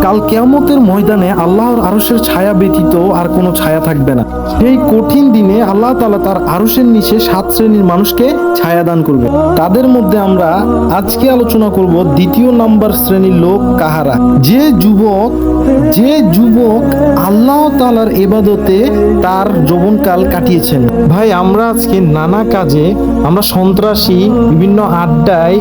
কাল কিয়ামতের ময়দানে আল্লাহর আরশের ছায়া ব্যতীত আর কোনো ছায়া থাকবে না। সেই কঠিন দিনে আল্লাহ তাআলা তার আরশের নিচে 7 শ্রেণীর মানুষকে ছায়া দান করবে। তাদের মধ্যে আমরা আজকে আলোচনা করব দ্বিতীয় নাম্বার শ্রেণীর লোক কাহারা। যে যুবক আল্লাহ তাআলার ইবাদতে তার যৌবনকাল কাটিয়েছেন। ভাই, আমরা আজকে নানা কাজে, আমরা সন্ত্রাসী, বিভিন্ন আড্ডায়,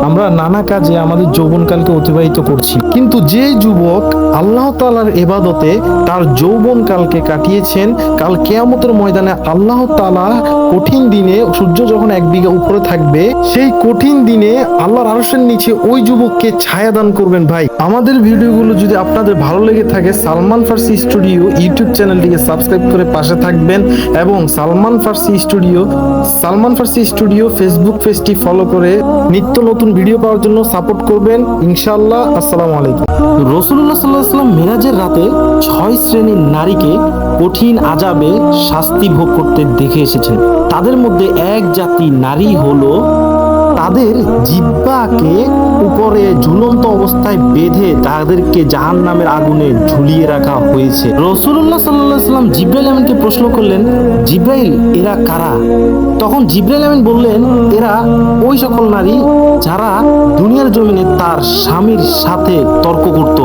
আমরা নানা কাজে আমাদের যৌবনকালকে অতিবাহিত করছি। কিন্তু যে যুবক আল্লাহ তাআলার ইবাদতে তার যৌবনকালকে কাটিয়েছেন, কাল কিয়ামতের ময়দানে আল্লাহ তাআলা কঠিন দিনে সূর্য যখন 1 বিঘা উপরে থাকবে, সেই কঠিন দিনে আল্লাহর আরশের নিচে ওই যুবককে ছায়া দান করবেন। ভাই, আমাদের ভিডিওগুলো যদি আপনাদের ভালো লেগে থাকে, সালমান ফার্সি স্টুডিও ইউটিউব চ্যানেলটিকে সাবস্ক্রাইব করে পাশে থাকবেন এবং সালমান ফার্সি স্টুডিও ফেসবুক পেজটি ফলো করে নিত্য নতুন ভিডিও পাওয়ার জন্য সাপোর্ট করবেন ইনশাআল্লাহ। আসসালামু আলাইকুম। রাসূলুল্লাহ সাল্লাল্লাহু আলাইহি ওয়াসাল্লাম মিরাজের রাতে 6 শ্রেণীর নারীকে কঠিন আযাবে শাস্তি ভোগ করতে দেখে এসেছেন। তাদের মধ্যে এক জাতি নারী হলো তাদের জিহ্বাকে উপরে ঝুলন্ত অবস্থায় বেঁধে তাদেরকে জাহান্নামের আগুনে ঝুলিয়ে রাখা হয়েছে। রাসূলুল্লাহ সাল্লাল্লাহু আলাইহি ওয়াসাল্লাম জিবরাইল আমিনকে প্রশ্ন করলেন, জিবরাইল, এরা কারা? তখন জিবরাইল আমিন বললেন, এরা ওই সকল নারী যারা দুনিয়ার জমিনে তার স্বামীর সাথে তর্ক করত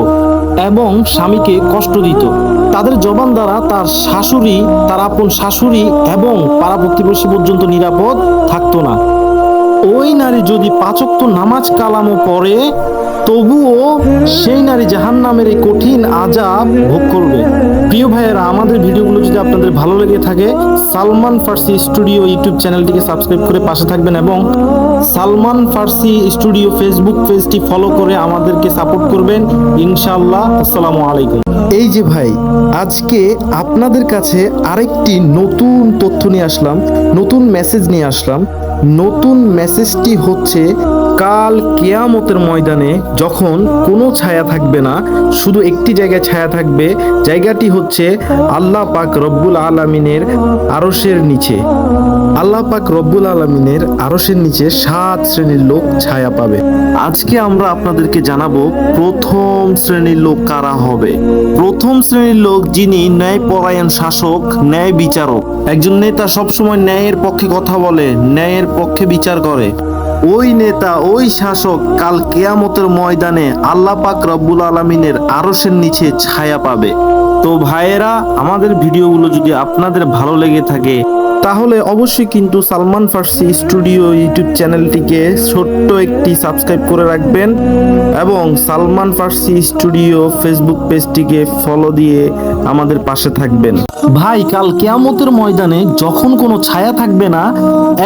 এবং স্বামীকে কষ্ট দিত। তাদের জবান দ্বারা তার শাশুড়ি, তার আপন শাশুড়ি এবং পাড়া প্রতিবেশী পর্যন্ত নিরাপদ থাকতো না। ওই নারী যদি 5 ওয়াক্ত নামাজ কালামও পড়ে, তবুও সেই নারী জাহান্নামের এই কঠিন আযাব ভোগ করবে। প্রিয় ভাইয়েরা, আমাদের ভিডিওগুলো যদি আপনাদের ভালো লেগে থাকে, সালমান ফার্সি স্টুডিও ইউটিউব চ্যানেলটিকে সাবস্ক্রাইব করে পাশে থাকবেন এবং সালমান ফার্সি স্টুডিও ফেসবুক পেজটি ফলো করে আমাদেরকে সাপোর্ট করবেন ইনশাআল্লাহ। আসসালামু আলাইকুম। এই যে ভাই, আজকে আপনাদের কাছে আরেকটি নতুন তথ্য নিয়ে আসলাম, নতুন মেসেজ নিয়ে আসলাম। নতুন মেসেজটি হচ্ছে, কাল কিয়ামতের ময়দানে যখন কোনো ছায়া থাকবে না, শুধু একটি জায়গায় ছায়া থাকবে, জায়গাটি হচ্ছে আল্লাহ পাক রব্বুল আলামিনের আরশের নিচে। আল্লাহ পাক রব্বুল আলামিনের আরশের নিচে 7 শ্রেণীর লোক ছায়া পাবে। আজকে আমরা আপনাদেরকে জানাবো প্রথম শ্রেণীর লোক কারা হবে। প্রথম শ্রেণীর লোক যিনি ন্যায়পরায়ণ শাসক, ন্যায় বিচারক। একজন নেতা সবসময় ন্যায়ের পক্ষে কথা বলে, ন্যায়ের পক্ষে বিচার করে। ওই নেতা, ওই শাসক কাল কিয়ামতের ময়দানে আল্লাহ পাক রব্বুল আলামিনের আরশের নিচে ছায়া পাবে। তো ভাইয়েরা, আমাদের ভিডিওগুলো যদি আপনাদের ভালো লেগে থাকে, তাহলে অবশ্যই কিন্তু সালমান ফার্সি স্টুডিও ইউটিউব চ্যানেলটিকে ছোট্ট একটি সাবস্ক্রাইব করে রাখবেন এবং সালমান ফার্সি স্টুডিও ফেসবুক পেজটিকে ফলো দিয়ে আমাদের পাশে থাকবেন। ভাই, কাল কিয়ামতের ময়দানে যখন কোনো ছায়া থাকবে না,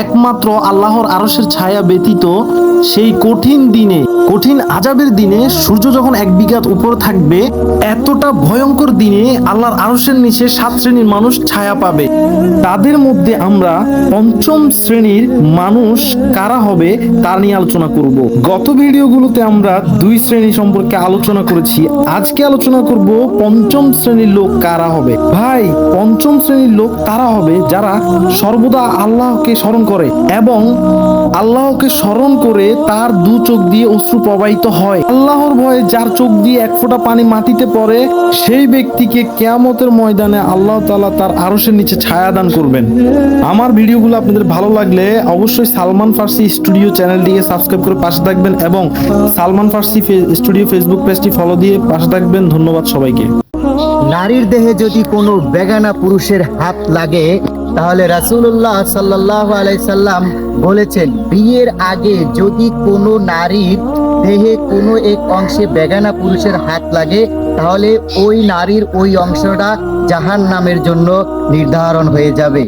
একমাত্র আল্লাহর আরশের ছায়া ব্যতীত, সেই কঠিন দিনে, কঠিন আযাবের দিনে সূর্য যখন 1 বিঘা উপরে থাকবে, এতটা ভয়ঙ্কর দিনে আল্লাহর আরশের নিচে 7 শ্রেণীর মানুষ ছায়া পাবে। তাদের মধ্যে আমরা 5ম শ্রেণীর মানুষ কারা হবে তা নিয়ে আলোচনা করব। গত ভিডিওগুলোতে আমরা 2 শ্রেণী সম্পর্কে আলোচনা করেছি। আজকে আলোচনা করব 5ম শ্রেণীর লোক কারা হবে। ভাই, 5ম শ্রেণীর লোক তারা হবে যারা সর্বদা আল্লাহকে স্মরণ করে এবং আল্লাহকে স্মরণ করে তার 2 চোখ দিয়ে অশ্রু প্রবাহিত হয়। আল্লাহর ভয়ে যার চোখ দিয়ে 1 ফোঁটা পানি মাটিতে পড়ে, সেই ব্যক্তিকে কিয়ামতের ময়দানে আল্লাহ তাআলা তার আরশের নিচে ছায়া দান করবেন। আমার ভিডিওগুলো আপনাদের ভালো লাগলে অবশ্যই সালমান ফার্সি স্টুডিও চ্যানেলটিকে সাবস্ক্রাইব করে পাশে থাকবেন এবং সালমান ফার্সি স্টুডিও ফেসবুক পেজটি ফলো দিয়ে পাশে থাকবেন। ধন্যবাদ সবাইকে। নারীর দেহে যদি কোনো বেগানা পুরুষের হাত লাগে, তাহলে রাসূলুল্লাহ সাল্লাল্লাহু আলাইহি সাল্লাম বলেছেন, বিয়ের আগে যদি কোনো নারীর দেহে কোনো এক অংশে বেগানা পুরুষের হাত লাগে, তাহলে ওই নারীর ওই অংশটা জাহান্নামের জন্য নির্ধারণ হয়ে যাবে।